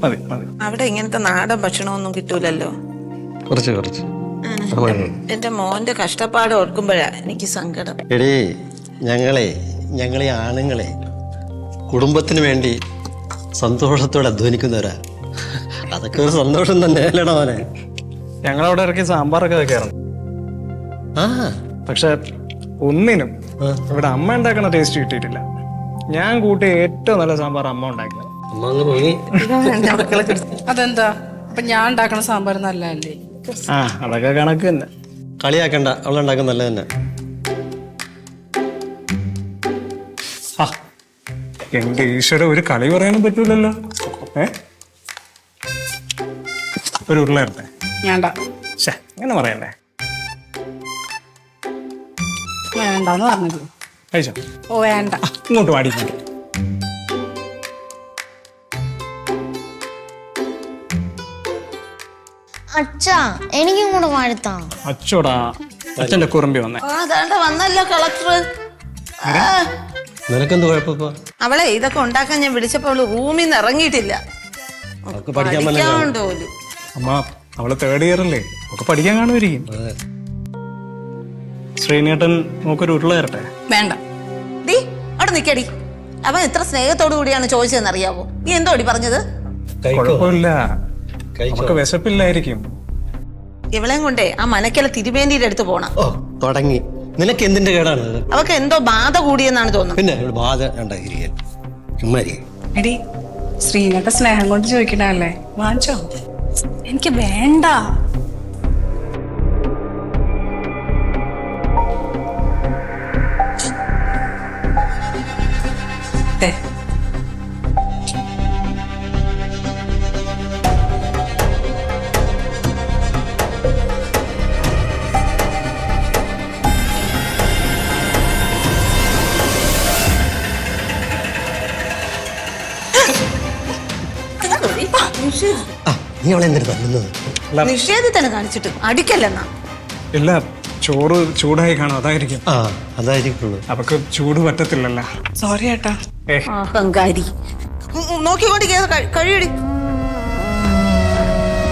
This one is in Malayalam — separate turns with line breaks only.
മതി മതി.
അവിടെ ഇങ്ങനത്തെ നാടൻ ഭക്ഷണമൊന്നും കിട്ടൂലല്ലോ.
കുറച്ച് കുറച്ച്.
എന്റെ മോന്റെ കഷ്ടപ്പാട് ഓർക്കുമ്പോഴാ എനിക്ക് സങ്കടം.
എടീ ഞങ്ങളെ ആണുങ്ങളെ കുടുംബത്തിന് വേണ്ടി സന്തോഷത്തോടെ അധ്വാനിക്കുന്നവരാ. അതൊക്കെ ഒരു സന്തോഷം തന്നെ അല്ലേടാ മോനെ.
ഞങ്ങളവിടെ ഇറക്കി സാമ്പാറൊക്കെ വെക്കാറുണ്ട്.
ആ
പക്ഷെ ഒന്നിനും ഇവിടെ അമ്മ ഉണ്ടാക്കുന്ന ടേസ്റ്റ് കിട്ടിയിട്ടില്ല. ഞാൻ കൂട്ടിയ ഏറ്റവും നല്ല സാമ്പാർ അമ്മ ഉണ്ടാക്കിയത്.
അമ്മ അങ്ങ് പോയി.
അതെന്താ? അപ്പൊ ഞാൻ ഉണ്ടാക്കണ സാമ്പാർ നല്ലതല്ലേ?
ആ അതൊക്കെ കണക്ക് തന്നെ.
കളിയാക്കണ്ട, അവളുണ്ടാക്കുന്ന നല്ല തന്നെ.
ആ എന്റെ ഈശ്വര, ഒരു കളി പറയാനും പറ്റൂലല്ലോ. ഒരു ഉരുളയറട്ടെ?
വേണ്ട.
ശേ, അങ്ങനെ പറയണ്ടേ.
വേണ്ടെന്ന് പറഞ്ഞത്.
കഴിച്ചോ?
ഓ വേണ്ട.
ഇങ്ങോട്ട് പാടിക്കൊണ്ട്.
അച്ഛാ എനിക്കും കൂടെ വാഴ്ത്താം.
അച്ചോടാ, അച്ഛന്റെ കുറുമ്പി വന്നേ.
വന്നല്ലോ കളക്ടർ.
നിനക്കെന്ത് കുഴപ്പപ്പോ?
അവളെ ഇതൊക്കെ ഉണ്ടാക്കാൻ ഞാൻ വിളിച്ചപ്പോ അവള് റൂമിൽ നിന്ന് ഇറങ്ങിയിട്ടില്ല. പഠിക്കാനുണ്ടോ പോലും.
അമ്മ അവള് 3rd ഇയർ അല്ലേ, ഒക്കെ പഠിക്കാൻ കാണുമായിരിക്കും. ശ്രീനേട്ടൻ നമുക്കൊരു ഉരുള തരട്ടെ?
വേണ്ട.
ഡി അവിടെ നിക്കടി. അവൻ എത്ര സ്നേഹത്തോടു കൂടിയാണ് ചോദിച്ചതെന്ന് അറിയാവോ? നീ എന്തോടി പറഞ്ഞത്?
കുഴപ്പമില്ല, നമുക്ക് വിശപ്പില്ലായിരിക്കും.
ഇവളെയും കൊണ്ടേ ആ മനക്കല തിരുവേണ്ടിയുടെ അടുത്ത് പോണം.
ഓ തുടങ്ങി. നിനക്ക് എന്തിന്റെ കേടാണ്?
അവക്ക് എന്തോ ബാധ കൂടിയെന്നാണ് തോന്നുന്നത്.
പിന്നെ ഇവിടെ ബാധ ഉണ്ടായിരിക്കാൻ ചുമ്മാരി.
എടി ശ്രീനട്ട സ്നേഹം കൊണ്ട് ചോദിക്കണല്ലേ, വാങ്ങിച്ചോ? എനിക്ക് വേണ്ട.
നീ അവളെ എന്തിനു തല്ലുന്നത്?
നിഷേധത്തിന് കാണിച്ചിട്ട് അടിക്കല്ലെന്നാ.
ഇല്ല, ചോറ് ചൂടായി കാണും, അതായിരിക്കും.
ആ അതായിരിക്കുള്ളൂ.
അവക്ക് ചൂട് പറ്റത്തില്ലല്ലോ.
സോറി ഏട്ടാ.
അഹങ്കാരി. നോക്കിക്കൊണ്ട് കഴിയടി.